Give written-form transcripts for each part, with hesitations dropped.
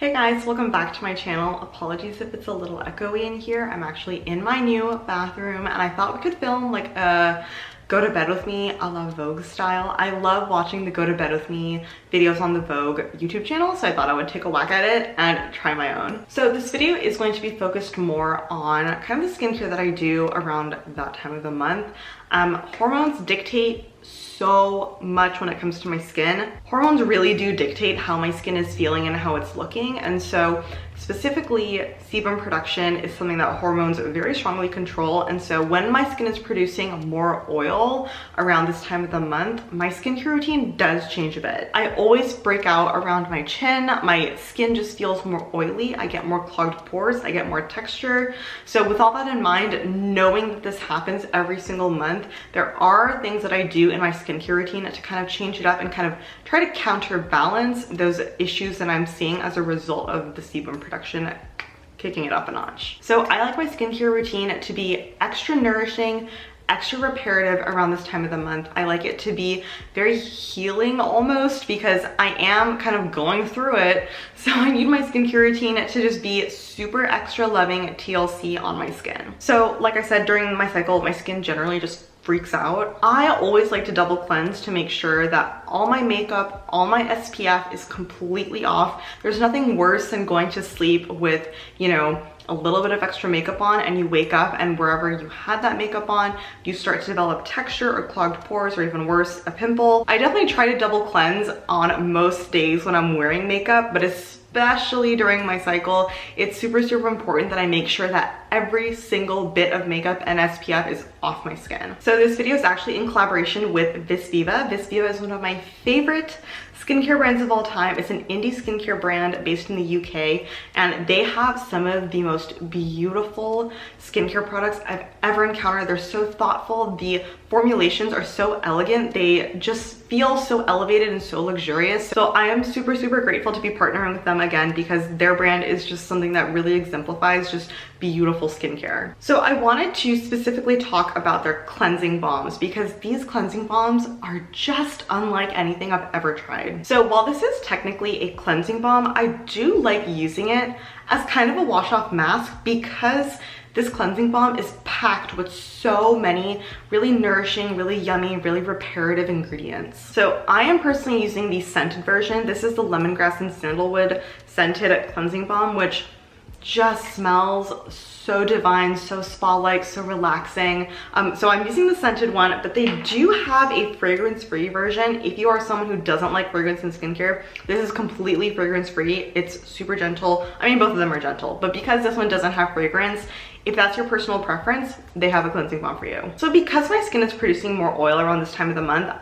Hey guys, welcome back to my channel. Apologies if it's a little echoey in here. I'm actually in my new bathroom and I thought we could film like a go to bed with me a la Vogue style. I love watching the go to bed with me videos on the Vogue YouTube channel, so I thought I would take a whack at it and try my own. So this video is going to be focused more on kind of the skincare that I do around that time of the month. Hormones dictate so much when it comes to my skin. Hormones really do dictate how my skin is feeling and how it's looking, and so specifically sebum production is something that hormones very strongly control. And so when my skin is producing more oil around this time of the month, my skincare routine does change a bit. I always break out around my chin. My skin just feels more oily. I get more clogged pores. I get more texture. So with all that in mind, knowing that this happens every single month, there are things that I do in my skincare routine to kind of change it up and kind of try to counterbalance those issues that I'm seeing as a result of the sebum production kicking it up a notch. So I like my skincare routine to be extra nourishing, extra reparative around this time of the month. I like it to be very healing almost, because I am kind of going through it. So I need my skincare routine to just be super extra loving TLC on my skin. So like I said, during my cycle, my skin generally just freaks out. I always like to double cleanse to make sure that all my makeup, all my SPF is completely off. There's nothing worse than going to sleep with, you know, a little bit of extra makeup on and you wake up and wherever you had that makeup on, you start to develop texture or clogged pores, or even worse, a pimple. I definitely try to double cleanse on most days when I'm wearing makeup, but especially during my cycle, it's super important that I make sure that every single bit of makeup and SPF is off my skin. So this video is actually in collaboration with Visviva. Visviva is one of my favorite skincare brands of all time. It's an indie skincare brand based in the UK, and they have some of the most beautiful skincare products I've ever encountered. They're so thoughtful. The formulations are so elegant. They just feel so elevated and so luxurious. So I am super grateful to be partnering with them again, because their brand is just something that really exemplifies just beautiful skincare. So I wanted to specifically talk about their cleansing balms, because these cleansing balms are just unlike anything I've ever tried. So while this is technically a cleansing balm, I do like using it as kind of a wash-off mask, because this cleansing balm is packed with so many really nourishing, really yummy, really reparative ingredients. So I am personally using the scented version. This is the lemongrass and sandalwood scented cleansing balm, which just smells so divine, so spa-like, so relaxing. So I'm using the scented one, but they do have a fragrance-free version. If you are someone who doesn't like fragrance in skincare, this is completely fragrance-free. It's super gentle. I mean, both of them are gentle, but because this one doesn't have fragrance, if that's your personal preference, they have a cleansing balm for you. So because my skin is producing more oil around this time of the month,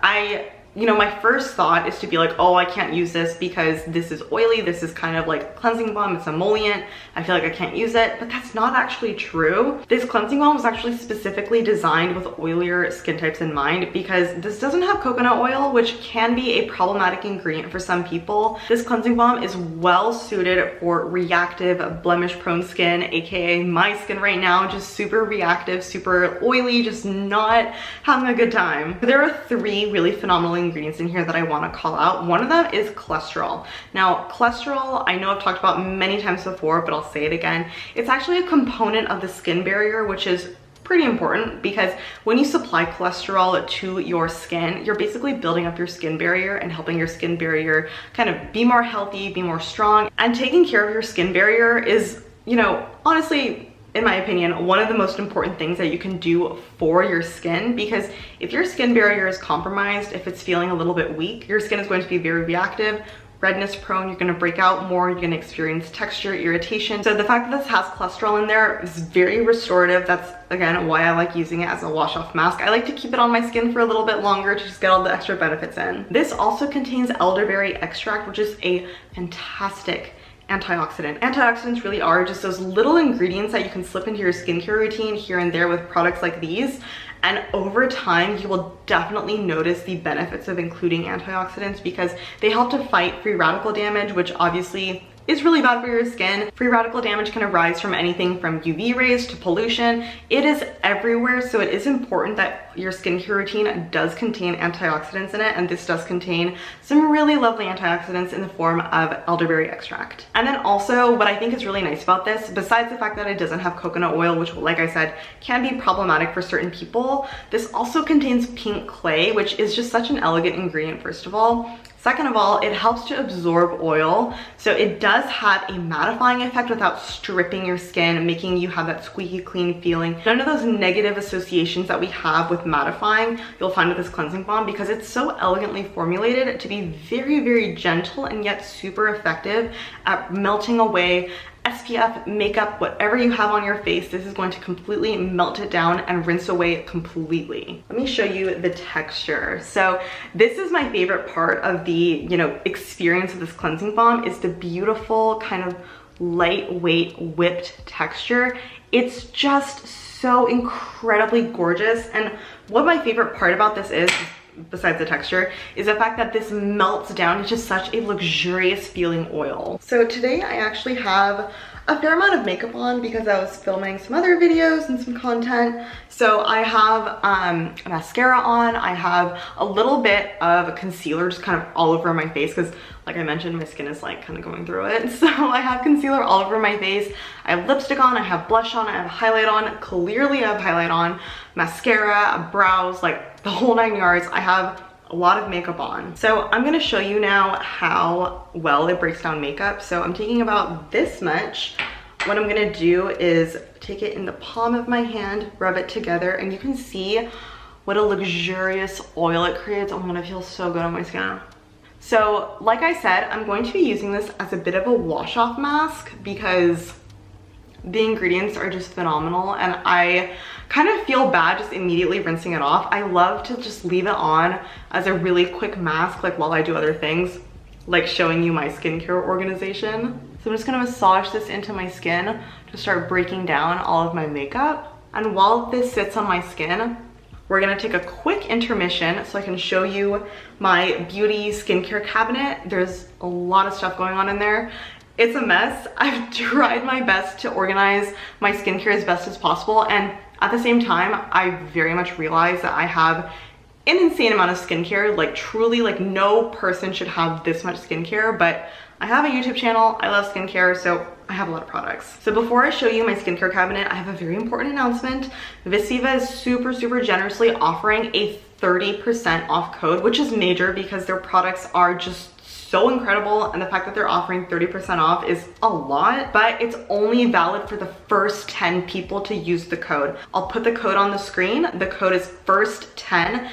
my first thought is to be like, oh, I can't use this because this is oily. This is kind of like a cleansing balm. It's emollient. I feel like I can't use it, but that's not actually true. This cleansing balm was actually specifically designed with oilier skin types in mind, because this doesn't have coconut oil, which can be a problematic ingredient for some people. This cleansing balm is well suited for reactive, blemish prone skin, aka my skin right now, just super reactive, super oily, just not having a good time. There are 3 really phenomenal ingredients in here that I want to call out. One of them is cholesterol. Now, cholesterol, I know I've talked about many times before, but I'll say it again. It's actually a component of the skin barrier, which is pretty important, because when you supply cholesterol to your skin, you're basically building up your skin barrier and helping your skin barrier kind of be more healthy, be more strong. And taking care of your skin barrier is, you know, honestly, in my opinion, one of the most important things that you can do for your skin, because if your skin barrier is compromised, if it's feeling a little bit weak, your skin is going to be very reactive, redness prone, you're gonna break out more, you're gonna experience texture, irritation. So the fact that this has cholesterol in there is very restorative. That's, again, why I like using it as a wash-off mask. I like to keep it on my skin for a little bit longer to just get all the extra benefits in. This also contains elderberry extract, which is a fantastic antioxidant. Antioxidants really are just those little ingredients that you can slip into your skincare routine here and there with products like these. And over time, you will definitely notice the benefits of including antioxidants, because they help to fight free radical damage, which obviously is really bad for your skin. Free radical damage can arise from anything from UV rays to pollution. It is everywhere, so it is important that your skincare routine does contain antioxidants in it, and this does contain some really lovely antioxidants in the form of elderberry extract. And then also what I think is really nice about this, besides the fact that it doesn't have coconut oil, which like I said, can be problematic for certain people, this also contains pink clay, which is just such an elegant ingredient, first of all. Second of all, it helps to absorb oil, so it does have a mattifying effect without stripping your skin, making you have that squeaky clean feeling. None of those negative associations that we have with mattifying you'll find with this cleansing balm, because it's so elegantly formulated to be very, very gentle and yet super effective at melting away SPF, makeup, whatever you have on your face. This is going to completely melt it down and rinse away completely. Let me show you the texture. So this is my favorite part of the, you know, experience of this cleansing balm, is the beautiful kind of lightweight whipped texture. It's just so incredibly gorgeous. And what my favorite part about this is, besides the texture, is the fact that this melts down into just a luxurious feeling oil. So today I actually have a fair amount of makeup on because I was filming some other videos and some content. So I have a mascara on, I have a little bit of concealer just kind of all over my face because, like I mentioned, my skin is like kind of going through it. So I have concealer all over my face, I have lipstick on, I have blush on, I have highlight on, clearly I have highlight on, mascara, brows, like the whole 9 yards. I have a lot of makeup on. So I'm gonna show you now how well it breaks down makeup. So I'm taking about this much. What I'm gonna do is take it in the palm of my hand, rub it together, and you can see what a luxurious oil it creates. Oh my God, it feels so good on my skin. So like I said, I'm going to be using this as a bit of a wash off mask because the ingredients are just phenomenal, and I kind of feel bad just immediately rinsing it off. I love to just leave it on as a really quick mask, like while I do other things, like showing you my skincare organization. So I'm just gonna massage this into my skin to start breaking down all of my makeup. And while this sits on my skin, we're gonna take a quick intermission so I can show you my beauty skincare cabinet. There's a lot of stuff going on in there. It's a mess. I've tried my best to organize my skincare as best as possible, and at the same time, I very much realize that I have an insane amount of skincare. Like truly, like no person should have this much skincare, but I have a YouTube channel, I love skincare, so I have a lot of products. So before I show you my skincare cabinet, I have a very important announcement. Visiva is super generously offering a 30% off code, which is major because their products are just so incredible, and the fact that they're offering 30% off is a lot, but it's only valid for the first 10 people to use the code. I'll put the code on the screen. The code is first10.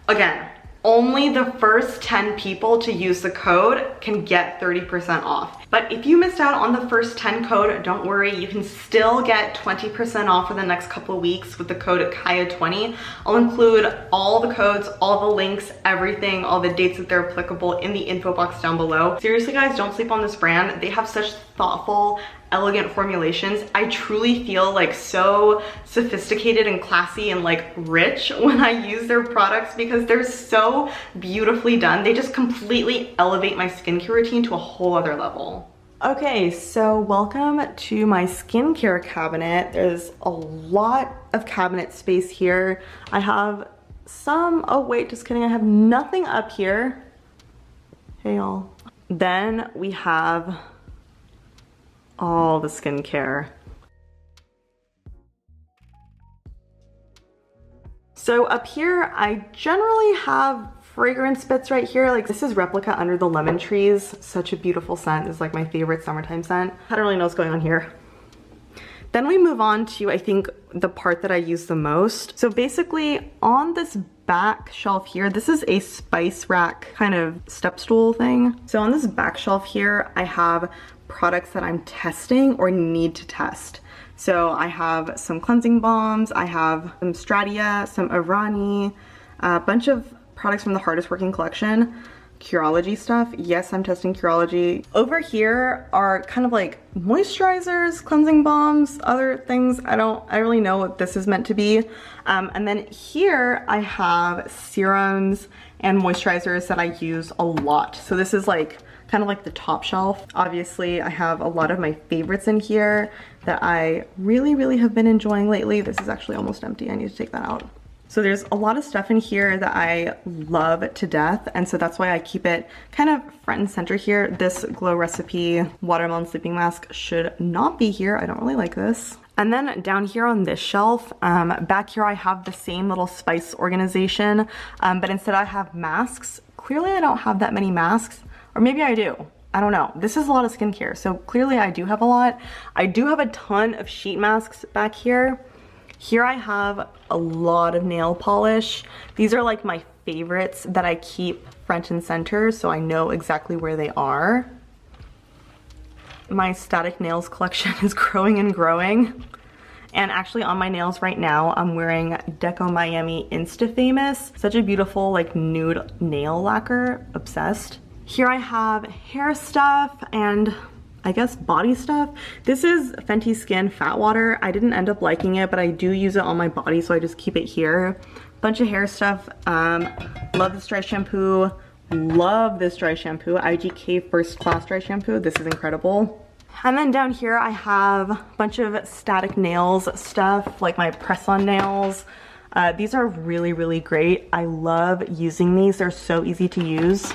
Again, only the first 10 people to use the code can get 30% off. But if you missed out on the first 10 code, don't worry, you can still get 20% off for the next couple of weeks with the code Kaya20. I'll include all the codes, all the links, everything, all the dates that they're applicable in the info box down below. Seriously guys, don't sleep on this brand. They have such thoughtful, elegant formulations. I truly feel like so sophisticated and classy and like rich when I use their products because they're so beautifully done. They just completely elevate my skincare routine to a whole other level. Okay, so welcome to my skincare cabinet. There's a lot of cabinet space here. I have some, oh wait, just kidding. I have nothing up here. Hey y'all. Then we have all the skincare. So up here, I generally have fragrance bits right here. Like this is Replica Under the Lemon Trees. Such a beautiful scent. It's like my favorite summertime scent. I don't really know what's going on here. Then we move on to, I think, the part that I use the most. So basically on this back shelf here, this is a spice rack kind of step stool thing. So on this back shelf here, I have products that I'm testing or need to test. So I have some cleansing balms, I have some Stratia, some Irani, a bunch of products from the Hardest Working collection, Curology stuff. Yes, I'm testing Curology. Over here are kind of like moisturizers, cleansing balms, other things. I really know what this is meant to be. And then here I have serums and moisturizers that I use a lot. So this is like kind of like the top shelf. Obviously, I have a lot of my favorites in here that I really have been enjoying lately. This is actually almost empty. I need to take that out. So there's a lot of stuff in here that I love to death, and so that's why I keep it kind of front and center here. This Glow Recipe Watermelon Sleeping Mask should not be here. I don't really like this. And then down here on this shelf, back here I have the same little spice organization, but instead I have masks. Clearly I don't have that many masks, or maybe I do. I don't know. This is a lot of skincare, so clearly I do have a lot. I do have a ton of sheet masks back here. Here I have a lot of nail polish. These are like my favorites that I keep front and center, so I know exactly where they are. My static nails collection is growing and growing. And actually on my nails right now, I'm wearing Deco Miami Insta Famous. Such a beautiful like nude nail lacquer, obsessed. Here I have hair stuff and I guess body stuff. This is Fenty Skin Fat Water. I didn't end up liking it, but I do use it on my body, so I just keep it here. Bunch of hair stuff. Love this dry shampoo. Love this dry shampoo. IGK First Class Dry Shampoo. This is incredible. And then down here I have a bunch of static nails stuff, like my press-on nails. These are really, really great. I love using these. They're so easy to use.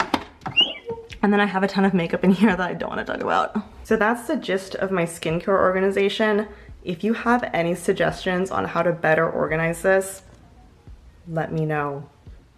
And then I have a ton of makeup in here that I don't want to talk about. So that's the gist of my skincare organization. If you have any suggestions on how to better organize this, let me know.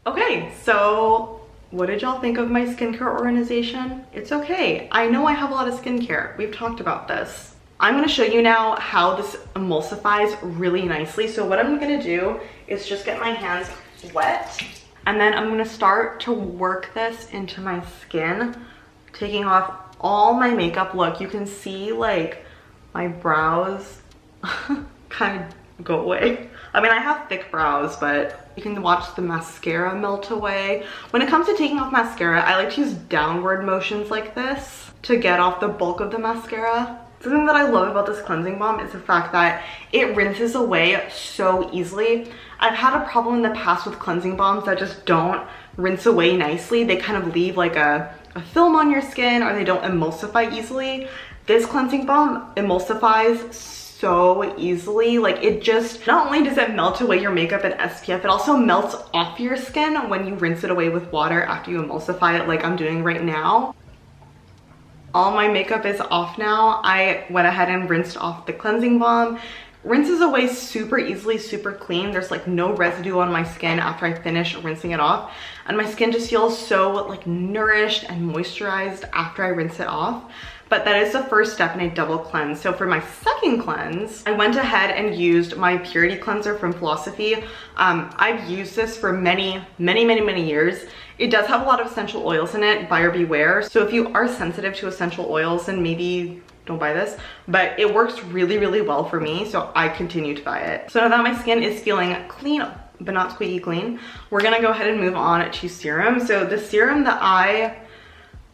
Okay, so what did y'all think of my skincare organization? It's okay. I know I have a lot of skincare. We've talked about this. I'm gonna show you now how this emulsifies really nicely. So what I'm gonna do is just get my hands wet, and then I'm gonna start to work this into my skin, taking off all my makeup. Look, you can see like my brows kind of go away. I mean, I have thick brows, but you can watch the mascara melt away. When it comes to taking off mascara, I like to use downward motions like this to get off the bulk of the mascara. Something that I love about this cleansing balm is the fact that it rinses away so easily. I've had a problem in the past with cleansing balms that just don't rinse away nicely. They kind of leave like a film on your skin, or they don't emulsify easily. This cleansing balm emulsifies so easily. Like, it just, not only does it melt away your makeup and SPF, it also melts off your skin when you rinse it away with water after you emulsify it, like I'm doing right now. All my makeup is off now. I went ahead and rinsed off the cleansing balm. Rinses away super easily, super clean. There's like no residue on my skin after I finish rinsing it off. And my skin just feels so like nourished and moisturized after I rinse it off. But that is the first step in a double cleanse. So for my second cleanse, I went ahead and used my Purity Cleanser from Philosophy. I've used this for many years. It does have a lot of essential oils in it, buyer beware. So if you are sensitive to essential oils, then maybe don't buy this, but it works really, really well for me, so I continue to buy it. So now that my skin is feeling clean, but not squeaky clean, we're gonna go ahead and move on to serum. So the serum that I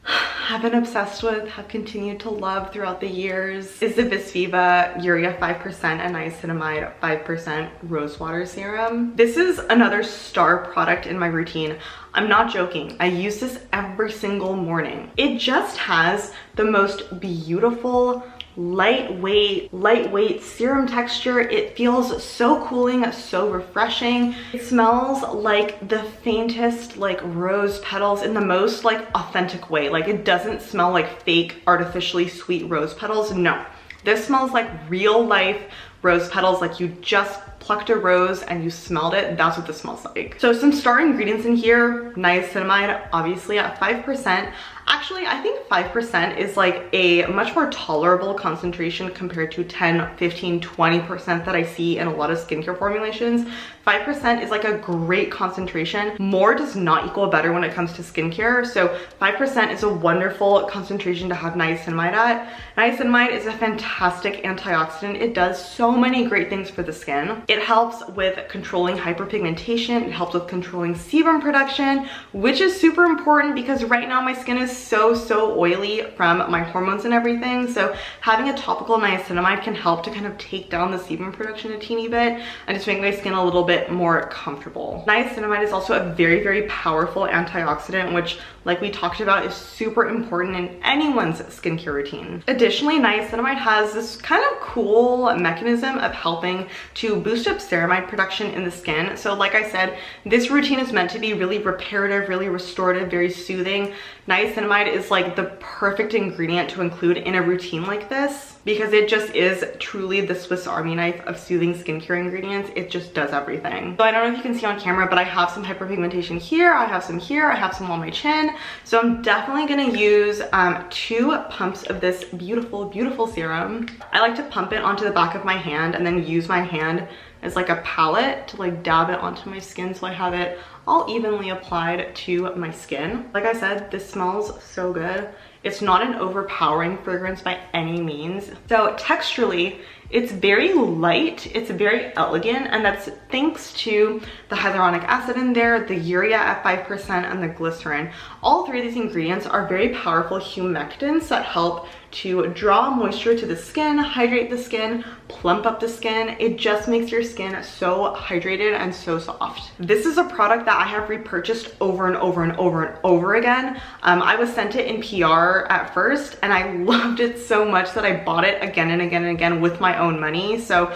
have been obsessed with, have continued to love throughout the years, is the Visviva Urea 5% and Niacinamide 5% Rosewater Serum. This is another star product in my routine. I'm not joking. I use this every single morning. It just has the most beautiful, lightweight serum texture. It feels so cooling, so refreshing. It smells like the faintest like rose petals in the most like authentic way. Like, it doesn't smell like fake artificially sweet rose petals. No, this smells like real life rose petals, like you just plucked a rose and you smelled it. That's what this smells like. So some star ingredients in here: niacinamide, obviously at 5%. Actually, I think 5% is like a much more tolerable concentration compared to 10, 15, 20% that I see in a lot of skincare formulations. 5% is like a great concentration. More does not equal better when it comes to skincare. So 5% is a wonderful concentration to have niacinamide at. Niacinamide is a fantastic antioxidant. It does so many great things for the skin. It helps with controlling hyperpigmentation. It helps with controlling sebum production, which is super important because right now my skin is so oily from my hormones and everything. So having a topical niacinamide can help to kind of take down the sebum production a teeny bit and just make my skin a little bit more comfortable. Niacinamide is also a very powerful antioxidant, which, like we talked about, is super important in anyone's skincare routine. Additionally, niacinamide has this kind of cool mechanism mechanism of helping to boost up ceramide production in the skin. So like I said, this routine is meant to be really reparative, really restorative, very soothing. Niacinamide is like the perfect ingredient to include in a routine like this because it just is truly the Swiss Army knife of soothing skincare ingredients. It just does everything. So I don't know if you can see on camera, but I have some hyperpigmentation here, I have some here, I have some on my chin. So I'm definitely gonna use 2 pumps of this beautiful, beautiful serum. I like to pump it onto the back of my hand and then use my hand as like a palette to like dab it onto my skin so I have it all evenly applied to my skin. Like I said, this smells so good. It's not an overpowering fragrance by any means. So texturally, it's very light, it's very elegant, and that's thanks to the hyaluronic acid in there, the urea at 5%, and the glycerin. All 3 of these ingredients are very powerful humectants that help to draw moisture to the skin, hydrate the skin, plump up the skin. It just makes your skin so hydrated and so soft. This is a product that I have repurchased over and over and over and over again. I was sent it in PR at first and I loved it so much that I bought it again and again and again with my own money. So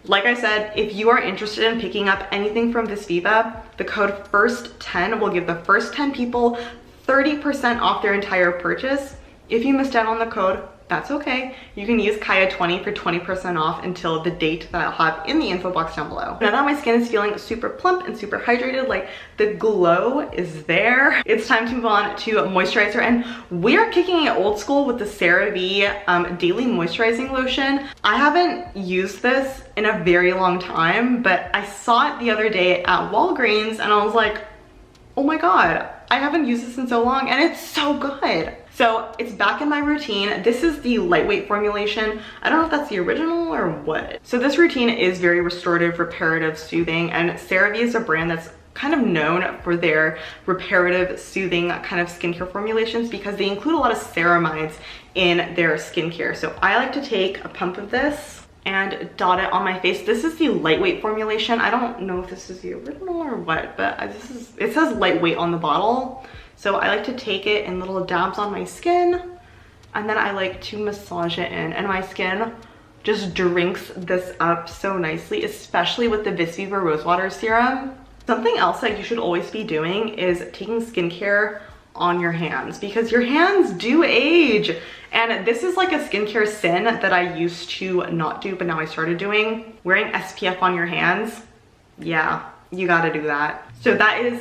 like I said, if you are interested in picking up anything from Visviva, the code FIRST10 will give the first 10 people 30% off their entire purchase. If you missed out on the code, that's okay. You can use Kaya20 for 20% off until the date that I'll have in the info box down below. Now that my skin is feeling super plump and super hydrated, like the glow is there, it's time to move on to moisturizer. And we are kicking it old school with the CeraVe Daily Moisturizing Lotion. I haven't used this in a very long time, but I saw it the other day at Walgreens and I was like, oh my God, I haven't used this in so long and it's so good. So it's back in my routine. This is the lightweight formulation. I don't know if that's the original or what. So this routine is very restorative, reparative, soothing, and CeraVe is a brand that's kind of known for their reparative, soothing kind of skincare formulations because they include a lot of ceramides in their skincare. So I like to take a pump of this and dot it on my face. This is the lightweight formulation. I don't know if this is the original or what, but it says lightweight on the bottle. So I like to take it in little dabs on my skin and then I like to massage it in, and my skin just drinks this up so nicely, especially with the Visviva Rosewater Serum. Something else that you should always be doing is taking skincare on your hands because your hands do age. And this is like a skincare sin that I used to not do, but now I started doing. Wearing SPF on your hands, yeah, you gotta do that. So that is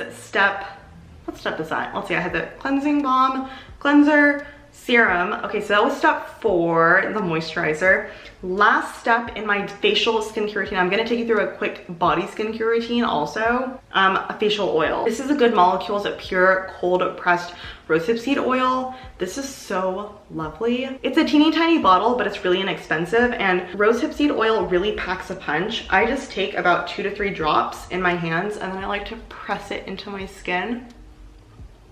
what step is that? Let's see, I had the cleansing balm, cleanser, serum. Okay, so that was step 4, the moisturizer. Last step in my facial skincare routine, I'm gonna take you through a quick body skincare routine also, a facial oil. This is a Good Molecules, a pure cold pressed rosehip seed oil. This is so lovely. It's a teeny tiny bottle, but it's really inexpensive, and rosehip seed oil really packs a punch. I just take about 2 to 3 drops in my hands and then I like to press it into my skin.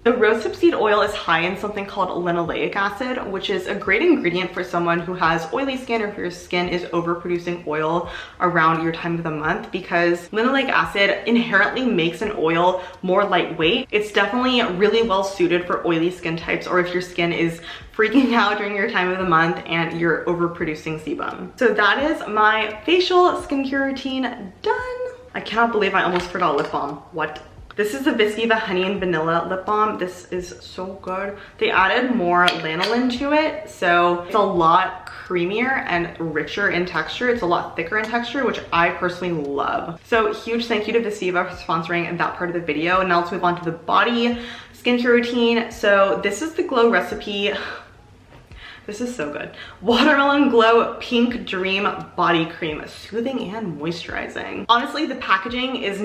The rosehip seed oil is high in something called linoleic acid, which is a great ingredient for someone who has oily skin or if your skin is overproducing oil around your time of the month, because linoleic acid inherently makes an oil more lightweight. It's definitely really well suited for oily skin types or if your skin is freaking out during your time of the month and you're overproducing sebum. So that is my facial skincare routine done. I cannot believe I almost forgot lip balm. What? This is the Visviva Honey and Vanilla Lip Balm. This is so good. They added more lanolin to it, so it's a lot creamier and richer in texture. It's a lot thicker in texture, which I personally love. So huge thank you to Visviva for sponsoring that part of the video. And now let's move on to the body skincare routine. So this is the Glow recipe. This is so good. Watermelon Glow Pink Dream Body Cream, soothing and moisturizing. Honestly, the packaging is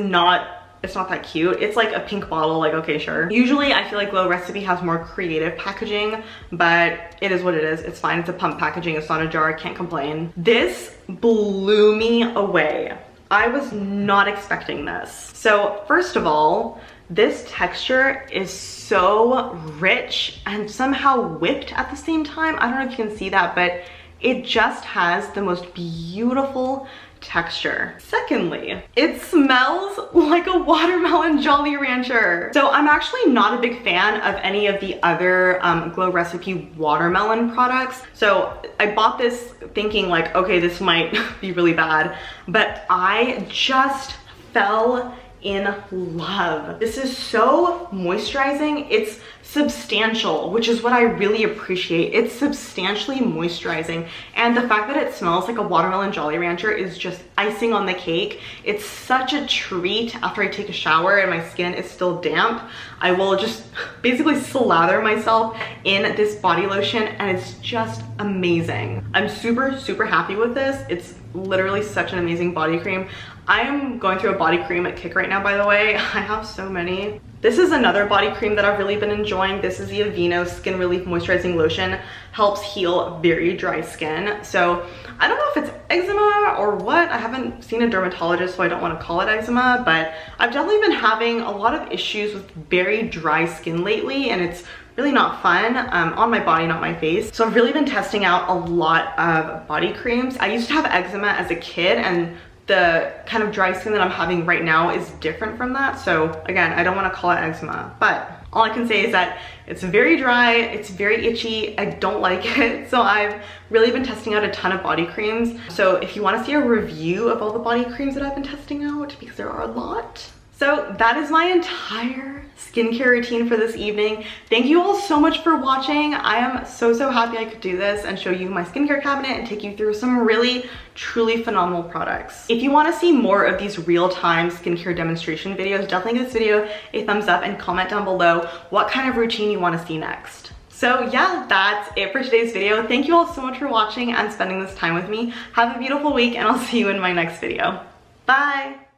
it's not that cute. It's like a pink bottle, like, okay, sure. Usually I feel like Glow Recipe has more creative packaging, but it is what it is. It's fine, it's a pump packaging, it's not a jar, I can't complain. This blew me away. I was not expecting this. So first of all, this texture is so rich and somehow whipped at the same time. I don't know if you can see that, but it just has the most beautiful texture. Secondly, it smells like a watermelon Jolly Rancher. So I'm actually not a big fan of any of the other Glow Recipe watermelon products. So I bought this thinking like, okay, this might be really bad, but I just fell in love. This is so moisturizing. It's substantial, which is what I really appreciate. It's substantially moisturizing, and the fact that it smells like a watermelon Jolly Rancher is just icing on the cake. It's such a treat after I take a shower and my skin is still damp. I will just basically slather myself in this body lotion and it's just amazing. I'm super happy with this. It's literally such an amazing body cream. I am going through a body cream kick right now, by the way. I have so many. This is another body cream that I've really been enjoying. This is the Aveeno Skin Relief Moisturizing Lotion. Helps heal very dry skin. So I don't know if it's eczema or what. I haven't seen a dermatologist, so I don't want to call it eczema, but I've definitely been having a lot of issues with very dry skin lately, and it's really not fun on my body, not my face. So I've really been testing out a lot of body creams. I used to have eczema as a kid, and the kind of dry skin that I'm having right now is different from that. So again, I don't want to call it eczema, but all I can say is that it's very dry, it's very itchy, I don't like it. So I've really been testing out a ton of body creams. So if you want to see a review of all the body creams that I've been testing out, because there are a lot. So that is my entire skincare routine for this evening. Thank you all so much for watching. I am so happy I could do this and show you my skincare cabinet and take you through some really truly phenomenal products. If you want to see more of these real-time skincare demonstration videos, definitely give this video a thumbs up and comment down below what kind of routine you want to see next. So yeah, that's it for today's video. Thank you all so much for watching and spending this time with me. Have a beautiful week, and I'll see you in my next video. Bye!